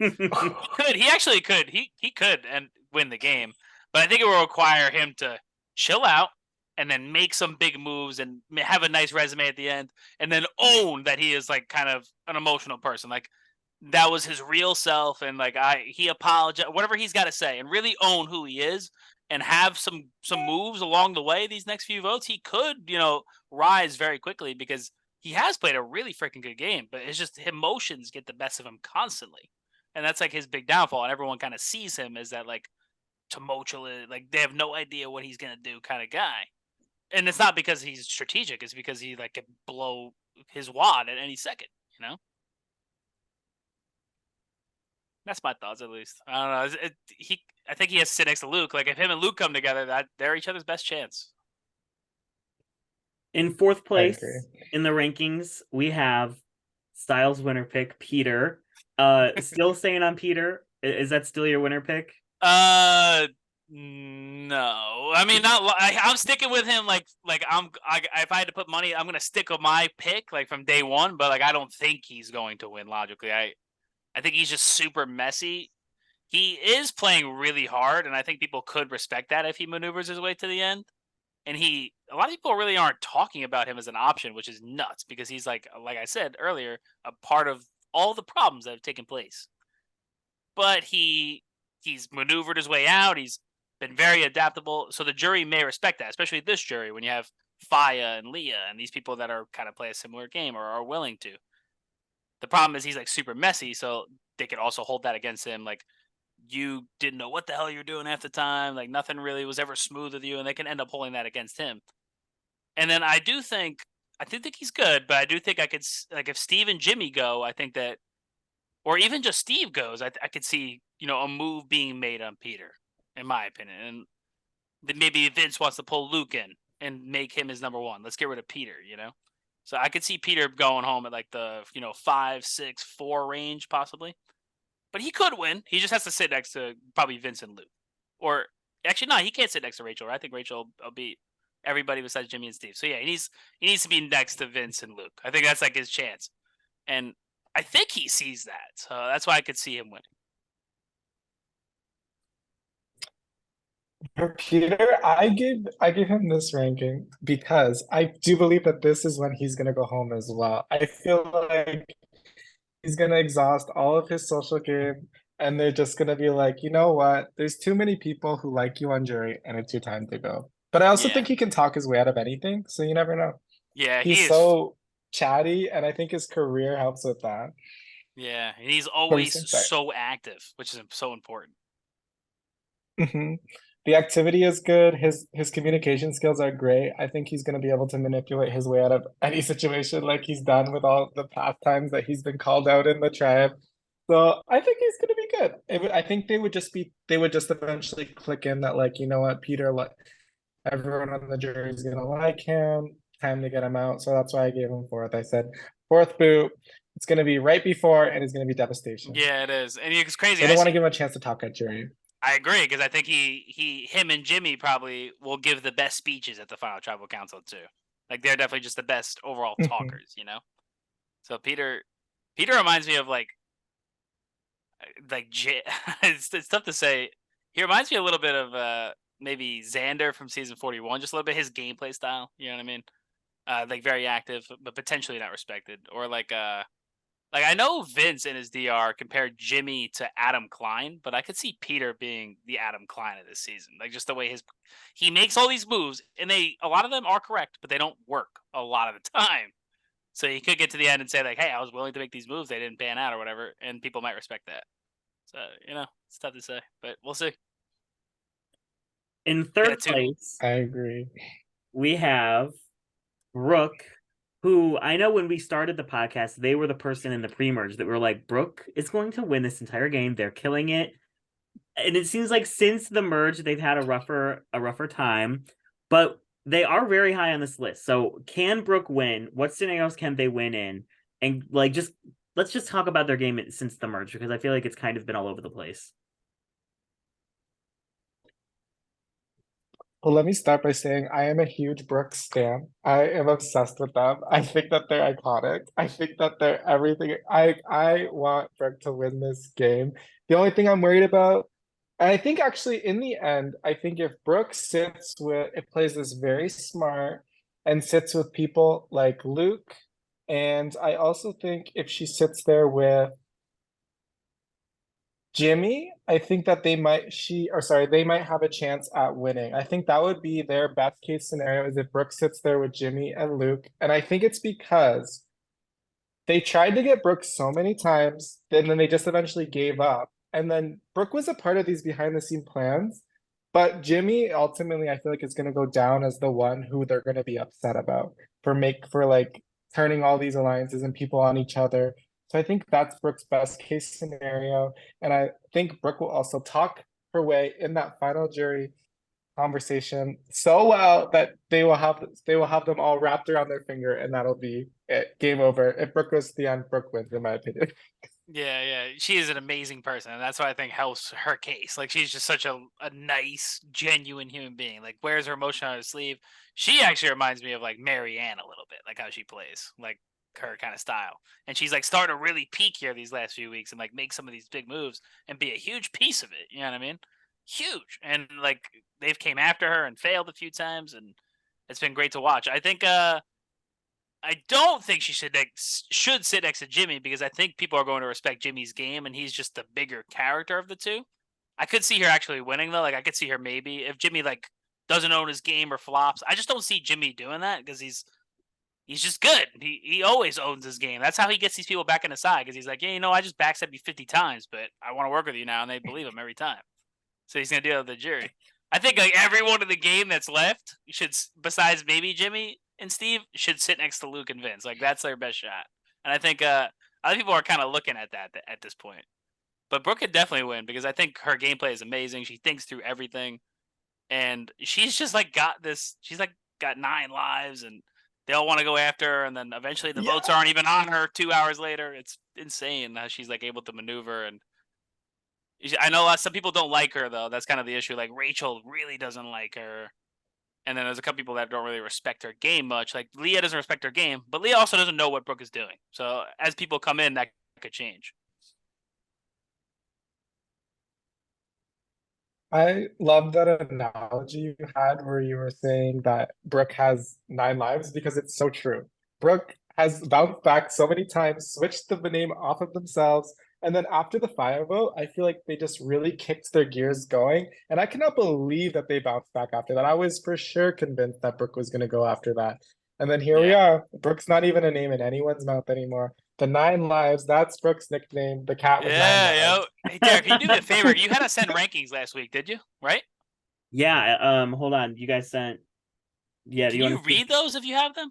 He actually could. He could and win the game, but I think it will require him to chill out and then make some big moves and have a nice resume at the end, and then own that he is like kind of an emotional person. Like that was his real self, and like he apologized, whatever he's got to say, and really own who he is, and have some moves along the way. These next few votes, he could rise very quickly because he has played a really freaking good game, but it's just emotions get the best of him constantly, and that's like his big downfall. And everyone kind of sees him as that like tumultuous, like they have no idea what he's gonna do kind of guy. And it's not because he's strategic; it's because he like could blow his wad at any second. You know. That's my thoughts, at least. I don't know. I think he has to sit next to Luke. Like if him and Luke come together, that they're each other's best chance. In fourth I place agree. in the rankings, we have Styles winner pick, Peter. Still staying on Peter. Is that still your winner pick? No. I mean, not. I'm sticking with him. If I had to put money, I'm gonna stick with my pick, like from day one. But like, I don't think he's going to win logically. I think he's just super messy. He is playing really hard, and I think people could respect that if he maneuvers his way to the end. And a lot of people really aren't talking about him as an option, which is nuts because he's like I said earlier, a part of all the problems that have taken place. But he's maneuvered his way out. He's been very adaptable, so the jury may respect that, especially this jury when you have Faya and Leah and these people that are kind of play a similar game or are willing to. The problem is he's like super messy, so they could also hold that against him. Like you didn't know what the hell you're doing half the time. Like nothing really was ever smooth with you, and they can end up holding that against him. And then I do think he's good, but I do think I could like if Steve and Jimmy go, I think that, or even just Steve goes, I could see a move being made on Peter, in my opinion, and then maybe Vince wants to pull Luke in and make him his number one. Let's get rid of Peter, So I could see Peter going home at like the 5, 6, 4 range possibly. But he could win. He just has to sit next to probably Vince and Luke. Or actually, no, he can't sit next to Rachel. I think Rachel will beat everybody besides Jimmy and Steve. So yeah, he needs to be next to Vince and Luke. I think that's like his chance. And I think he sees that. So that's why I could see him winning. For Peter, I give him this ranking because I do believe that this is when he's gonna go home as well. I feel like he's gonna exhaust all of his social game, and they're just gonna be like, you know what? There's too many people who like you on jury, and it's your time to go. But I also Yeah. think he can talk his way out of anything, so you never know. Yeah, he He's is. so chatty, and I think his career helps with that. Yeah, and he's always Sorry. so active, which is so important. Mhm. The activity is good. His communication skills are great. I think he's going to be able to manipulate his way out of any situation like he's done with all the past times that he's been called out in the tribe. So I think he's going to be good. I think they would just eventually click in that like, you know what, Peter, like everyone on the jury is going to like him. Time to get him out. So that's why I gave him fourth. I said fourth boot. It's going to be right before, and it's going to be devastation. Yeah, it is, and it's crazy. They don't want to give him a chance to talk at jury. I agree because I think him and Jimmy probably will give the best speeches at the final tribal council too. Like they're definitely just the best overall talkers, So Peter reminds me of it's tough to say. He reminds me a little bit of maybe Xander from season 41, just a little bit his gameplay style. You know what I mean? Like very active, but potentially not respected, or like I know Vince in his DR compared Jimmy to Adam Klein, but I could see Peter being the Adam Klein of this season. Like just the way he makes all these moves, and a lot of them are correct, but they don't work a lot of the time. So he could get to the end and say like, "Hey, I was willing to make these moves, they didn't pan out or whatever," and people might respect that. So it's tough to say, but we'll see. In third Yeah, too. place, I agree. we have Brooke, who I know when we started the podcast, they were the person in the pre-merge that were like, Brooke is going to win this entire game. They're killing it. And it seems like since the merge, they've had a rougher time, but they are very high on this list. So can Brooke win? What scenarios can they win in? And like, just let's just talk about their game since the merge, because I feel like it's kind of been all over the place. Well, let me start by saying I am a huge Brooks stan. I am obsessed with them. I think that they're iconic. I think that they're everything. I want Brooke to win this game. The only thing I'm worried about, and I think actually in the end, I think if Brooke sits with, it plays this very smart and sits with people like Luke, and I also think if she sits there with Jimmy, I think that they might have a chance at winning. I think that would be their best case scenario is if Brooke sits there with Jimmy and Luke. And I think it's because they tried to get Brooke so many times, and then they just eventually gave up. And then Brooke was a part of these behind the scene plans. But Jimmy ultimately, I feel like is gonna go down as the one who they're gonna be upset about for like turning all these alliances and people on each other. So I think that's Brooke's best case scenario. And I think Brooke will also talk her way in that final jury conversation so well that they will have them all wrapped around their finger, and that'll be it. Game over. If Brooke goes to the end, Brooke wins, in my opinion. Yeah, yeah. She is an amazing person, and that's what I think helps her case. Like she's just such a nice, genuine human being. Like wears her emotion on her sleeve. She actually reminds me of like Marianne a little bit, like how she plays, like her kind of style. And she's like starting to really peak here these last few weeks and like make some of these big moves and be a huge piece of it. You know what I mean? Huge. And like they've came after her and failed a few times, and it's been great to watch. I don't think she should sit next to Jimmy because I think people are going to respect Jimmy's game, and he's just the bigger character of the two. I could see her actually winning though. Like I could see her maybe if Jimmy like doesn't own his game or flops. I just don't see Jimmy doing that because he's just good. He always owns his game. That's how he gets these people back in the side because he's like, yeah, you know, I just backstabbed you 50 times, but I want to work with you now, and they believe him every time. So he's gonna deal with the jury. I think like everyone in the game that's left should, besides maybe Jimmy and Steve, should sit next to Luke and Vince. Like that's their best shot. And I think other people are kind of looking at that at this point. But Brooke could definitely win because I think her gameplay is amazing. She thinks through everything, and she's just like got this. She's like got 9 lives, and they all want to go after her. And then eventually the votes aren't even on her 2 hours later. It's insane how she's like able to maneuver. And I know some people don't like her though. That's kind of the issue. Like Rachel really doesn't like her. And then there's a couple people that don't really respect her game much. Like Leah doesn't respect her game, but Leah also doesn't know what Brooke is doing. So as people come in, that could change. I love that analogy you had where you were saying that Brooke has 9 lives because it's so true. Brooke has bounced back so many times, switched the name off of themselves, and then after the fire vote, I feel like they just really kicked their gears going. And I cannot believe that they bounced back after that. I was for sure convinced that Brooke was going to go after that. And then here we are. Brooke's not even a name in anyone's mouth anymore. The 9 lives, that's Brooke's nickname. The cat with 9 lives. Hey Derek, can you do me a favor? You had us send rankings last week, did you? Right? Yeah. Hold on. You guys sent. Yeah. Can you read those if you have them?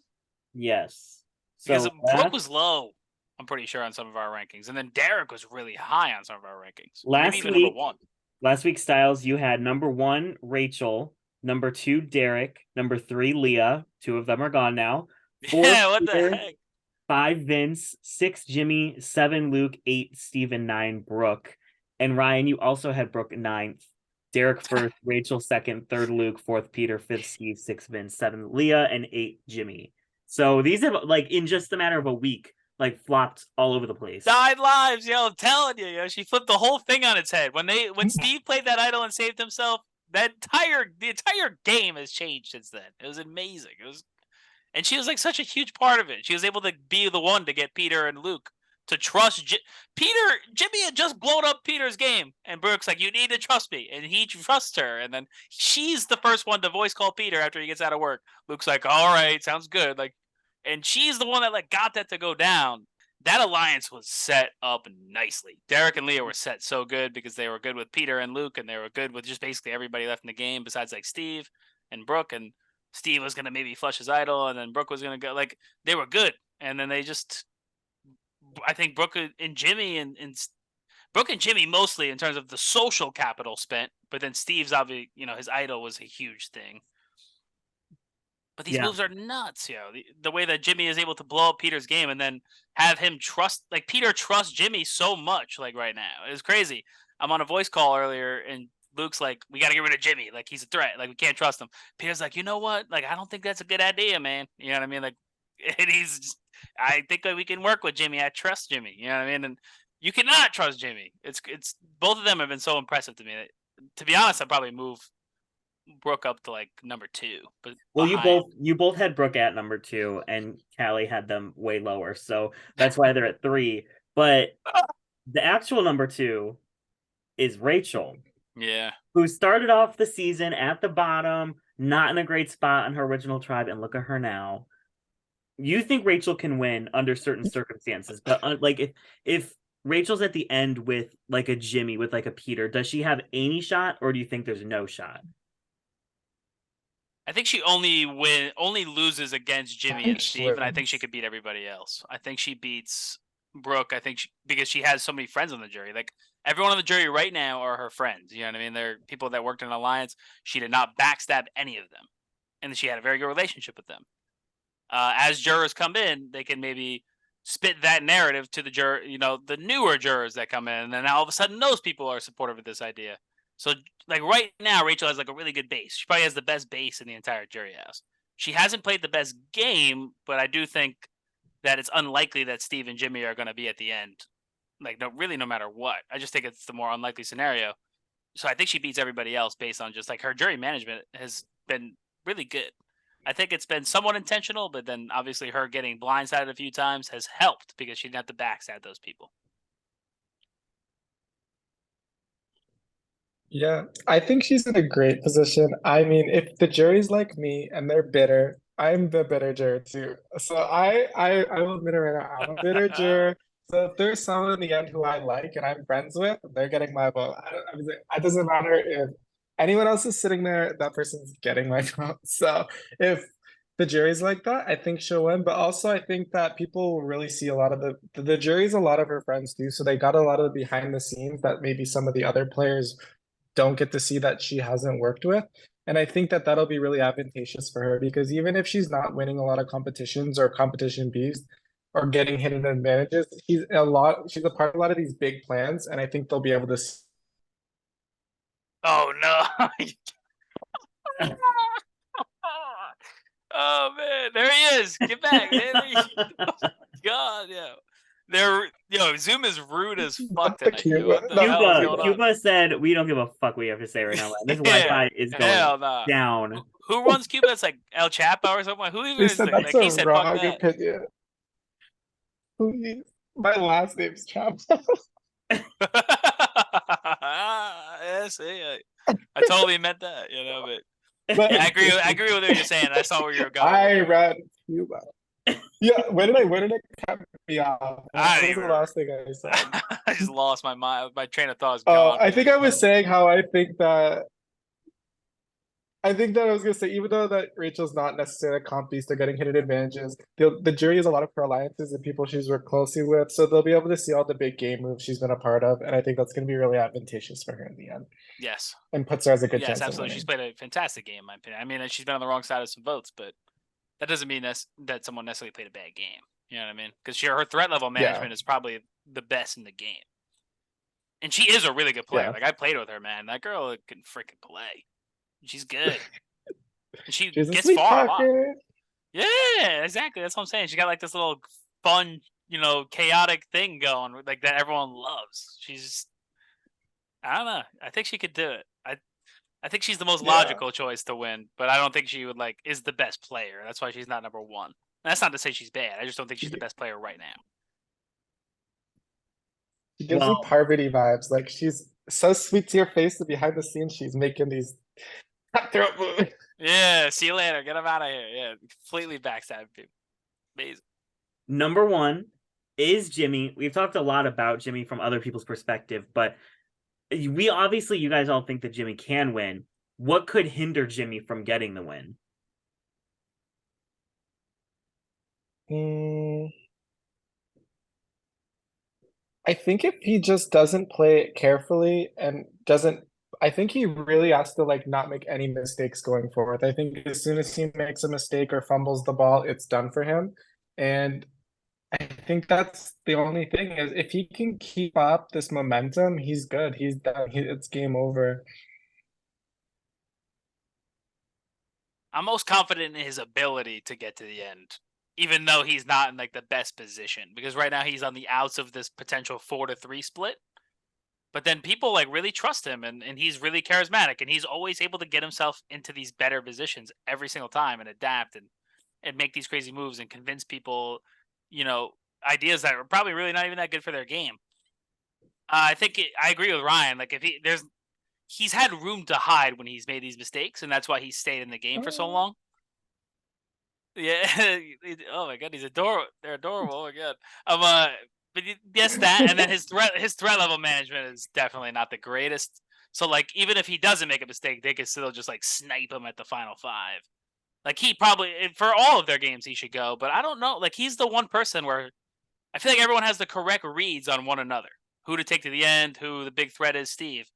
Yes. Because So Brooke was low, I'm pretty sure, on some of our rankings, and then Derek was really high on some of our rankings. Last Maybe even week, number 1. Last week, Styles, you had number 1 Rachel, number 2 Derek, number 3 Leah. 2 of them are gone now. 4 Yeah, what Peter, the heck? 5 Vince, 6 Jimmy, 7 Luke, 8 Steven, 9 Brooke. And Ryan, you also had Brooke 9th. Derek 1st, Rachel 2nd, 3rd Luke, 4th Peter, 5th Steve, 6th Vince, 7th Leah, and 8 Jimmy. So these have, like, in just a matter of a week, like, flopped all over the place. 9 lives, yo, I'm telling you, yo, she flipped the whole thing on its head. When Steve played that idol and saved himself, the entire game has changed since then. It was amazing. And she was like such a huge part of it. She was able to be the one to get Peter and Luke to trust Jimmy had just blown up Peter's game, and Brooke's like, you need to trust me, and he trusts her, and then she's the first one to voice call Peter after he gets out of work. Luke's like, all right, sounds good, like, and she's the one that like got that to go down. That alliance was set up nicely. Derek and Leah were set so good because they were good with Peter and Luke, and they were good with just basically everybody left in the game besides like Steve and Brooke, and Steve was gonna maybe flush his idol, and then Brooke was gonna go. Like they were good, and then they just. I think Brooke and Jimmy and Brooke and Jimmy mostly in terms of the social capital spent, but then Steve's obviously, his idol was a huge thing. But these Yeah. moves are nuts, the way that Jimmy is able to blow up Peter's game and then have him trust, like Peter trusts Jimmy so much, like right now. It's crazy. I'm on a voice call earlier and Luke's like, we got to get rid of Jimmy. Like he's a threat. Like we can't trust him. Peter's like, you know what? Like, I don't think that's a good idea, man. You know what I mean? Like, and I think that we can work with Jimmy. I trust Jimmy. You know what I mean? And you cannot trust Jimmy. It's both of them have been so impressive to me. To be honest, I'd probably move Brooke up to like number 2. But Well, behind. you both had Brooke at number 2, and Callie had them way lower, so that's why they're at 3. But the actual number 2 is Rachel, Yeah. who started off the season at the bottom, not in a great spot on her original tribe, and look at her now. You think Rachel can win under certain circumstances, but like if Rachel's at the end with like a Jimmy, with like a Peter, does she have any shot, or do you think there's no shot? I think she only loses against Jimmy think and she Steve, and I think wins. she could beat everybody else. I think she beats Brooke. I think because she has so many friends on the jury. Like everyone on the jury right now are her friends. You know what I mean? They're people that worked in an alliance. She did not backstab any of them, and she had a very good relationship with them. As jurors come in, they can maybe spit that narrative to the the newer jurors that come in, and then all of a sudden those people are supportive of this idea. So like right now, Rachel has like a really good base. She probably has the best base in the entire jury house. She hasn't played the best game, but I do think that it's unlikely that Steve and Jimmy are going to be at the end. Like no matter what. I just think it's the more unlikely scenario. So I think she beats everybody else based on just like her jury management has been really good. I think it's been somewhat intentional, but then obviously her getting blindsided a few times has helped because she didn't have to backstab those people. Yeah, I think she's in a great position. I mean, if the jury's like me and they're bitter, I'm the bitter juror too. So I will admit it right now, I'm a bitter juror. So if there's someone in the end who I like and I'm friends with, they're getting my vote. I mean, it doesn't matter if anyone else is sitting there, that person's getting my vote. So if the jury's like that, I think she'll win. But also, I think that people will really see a lot of the jury's a lot of her friends too. So they got a lot of the behind the scenes that maybe some of the other players don't get to see that she hasn't worked with. And I think that that'll be really advantageous for her because even if she's not winning a lot of competitions or competition beast or getting hidden advantages, she's a part of a lot of these big plans. And I think they'll be able to Oh no. Oh man, there he is. Get back, man. God, yeah. Zoom is rude as fuck tonight. Yo. What the hell is going on? Cuba said we don't give a fuck what you have to say right now. Man. This Wi-Fi is Hell going nah. down. Who runs Cuba? It's like El Chapo or something. Who even They is said like that's he a said wrong fuck that. opinion. My last name's Chapo. Yeah, see, I totally meant that, but yeah, I agree with what you're saying. I saw where you were going. I ran Cuba. Yeah, where did it cut me off? I What was don't the even last thing I said? I just lost my mind. My train of thought is Oh, gone. I think I was saying how I think that I was gonna say, even though that Rachel's not necessarily a comp beast, they're getting hidden advantages. The jury has a lot of her alliances and people she's worked closely with, so they'll be able to see all the big game moves she's been a part of, and I think that's gonna be really advantageous for her in the end. Yes. And puts her as a good chance. Yes, absolutely. She's played a fantastic game, in my opinion. I mean, she's been on the wrong side of some votes, but that doesn't mean that someone necessarily played a bad game. You know what I mean? Because her threat level management is probably the best in the game. And she is a really good player. Yeah. Like I played with her, man. That girl can freaking play. She's good. And she She's a gets sweet far a lot. talker. Yeah, exactly. That's what I'm saying. She got like this little fun, chaotic thing going, like that everyone loves. She's, I don't know. I think she could do it. I think she's the most logical choice to win, but I don't think she would is the best player. That's why she's not number 1. And that's not to say she's bad. I just don't think she's the best player right now. She gives me Parvati vibes. Like she's so sweet to your face, and behind the scenes, she's making these cutthroat moves. Yeah, see you later. Get him out of here. Yeah, completely backstabbing people. Amazing. Number 1 is Jimmy. We've talked a lot about Jimmy from other people's perspective, but you guys all think that Jimmy can win. What could hinder Jimmy from getting the win? Mm, I think if he just doesn't play it carefully and doesn't, I think he really has to like not make any mistakes going forward. I think as soon as he makes a mistake or fumbles the ball, it's done for him. And I think that's the only thing is if he can keep up this momentum, he's good. He's done. It's game over. I'm most confident in his ability to get to the end, even though he's not in like the best position. Because right now he's on the outs of this potential 4-3 split. But then people like really trust him and he's really charismatic and he's always able to get himself into these better positions every single time and adapt and make these crazy moves and convince people, ideas that are probably really not even that good for their game. I agree with Ryan. Like if he's had room to hide when he's made these mistakes, and that's why he stayed in the game for so long. Yeah. Oh my god, he's adorable. They're adorable. Oh my god. But yes, that and then his threat level management is definitely not the greatest. So like even if he doesn't make a mistake, they can still just like snipe him at the final 5. Like he probably for all of their games he should go, but I don't know. Like he's the one person where I feel like everyone has the correct reads on one another. Who to take to the end, who the big threat is, Steve.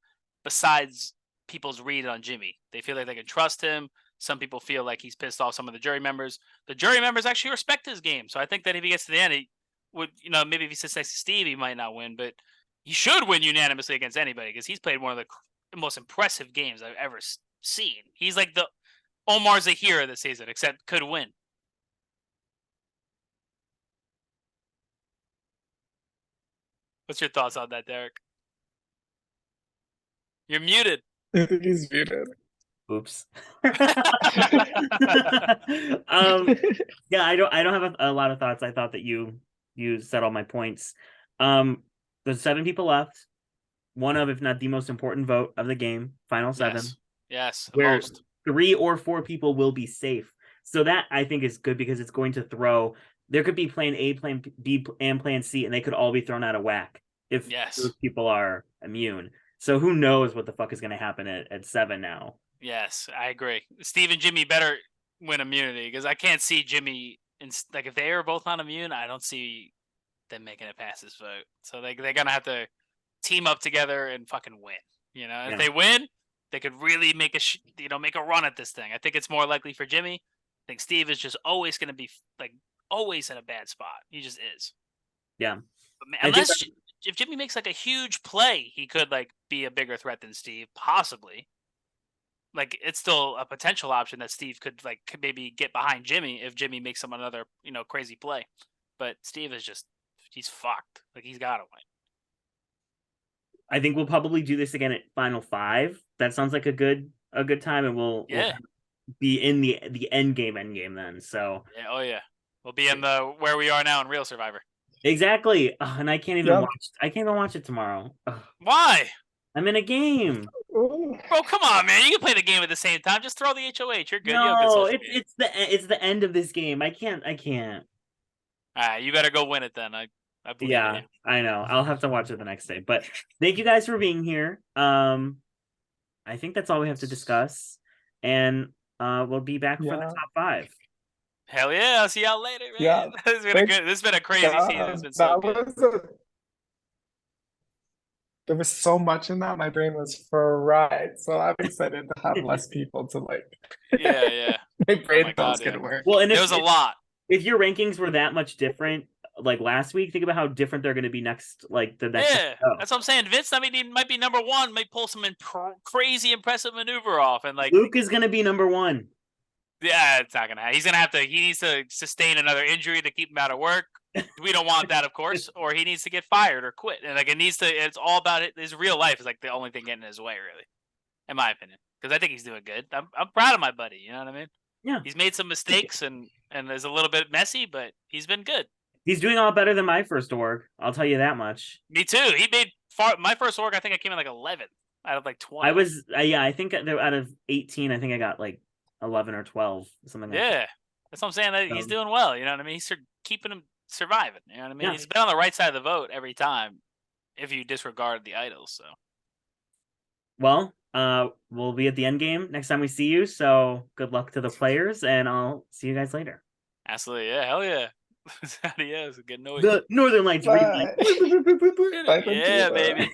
Besides people's read on Jimmy, they feel like they can trust him. Some people feel like he's pissed off some of the jury members. The jury members actually respect his game, so I think that if he gets to the end, he would, maybe if he sits next to Steve, he might not win, but he should win unanimously against anybody because he's played one of the most impressive games I've ever seen. He's like the Omar Zahir this season, except could win. What's your thoughts on that, Derek? You're muted. I think he's muted. Oops. Yeah, I don't have a lot of thoughts. I thought that you said all my points. There's 7 people left. One of, if not the most important vote of the game, final 7. Yes, the where most. 3 or 4 people will be safe. So that I think is good because it's going to throw. There could be plan A, plan B, and plan C, and they could all be thrown out of whack if those people are immune. So who knows what the fuck is going to happen at 7 now. Yes, I agree. Steve and Jimmy better win immunity because I can't see Jimmy if they are both not immune, I don't see them making it past this vote. So they're gonna have to team up together and fucking win. If they win, they could really make a run at this thing. I think it's more likely for Jimmy. I think Steve is just always gonna be like always in a bad spot. He just is. Yeah. But if Jimmy makes like a huge play, he could like be a bigger threat than Steve, possibly. Like it's still a potential option that Steve could maybe get behind Jimmy if Jimmy makes some another crazy play, but Steve is he's fucked. Like he's got to win. I think we'll probably do this again at final 5. That sounds like a good time, and we'll be in the end game then. So We'll be in the where we are now in Real Survivor. Exactly, and I can't even watch it tomorrow. Ugh. Why? I'm in a game. Bro, come on, man! You can play the game at the same time. Just throw the HOH. You're good. No, it's the end of this game. I can't. All right, you better go win it then. I believe in you. I know. I'll have to watch it the next day. But thank you guys for being here. I think that's all we have to discuss, and we'll be back for the top 5. Hell yeah! I'll see y'all later, man. Yeah, this has been a crazy season. It's been so good. There was so much in that. My brain was fried. So I'm excited to have less people to like. Yeah. My brain was gonna work. Well, and there was a lot. If your rankings were that much different, like last week, think about how different they're going to be next. Like the next. Yeah, that's what I'm saying. Vince, he might be number 1. Might pull some crazy impressive maneuver off, and like Luke is going to be number 1. Yeah, it's not gonna happen. He's gonna have to. He needs to sustain another injury to keep him out of work. We don't want that, of course. Or he needs to get fired or quit. And like it needs to. It's all about it. His real life is like the only thing getting in his way, really, in my opinion. Because I think he's doing good. I'm proud of my buddy. You know what I mean? Yeah. He's made some mistakes and is a little bit messy, but he's been good. He's doing a lot better than my first org. I'll tell you that much. Me too. He made my first org. I think I came in like 11 out of like 20. I was I think out of 18, I think I got like 11 or 12, something like that. Yeah, that's what I'm saying. He's doing well. You know what I mean? He's keeping him surviving. You know what I mean? Yeah. He's been on the right side of the vote every time, if you disregard the idols. So, well, we'll be at the end game next time we see you. So good luck to the players, and I'll see you guys later. Absolutely, yeah, hell yeah. Adios. Good noise. The Northern Lights Bye. repeat. Bye, Yeah, Conchita. baby.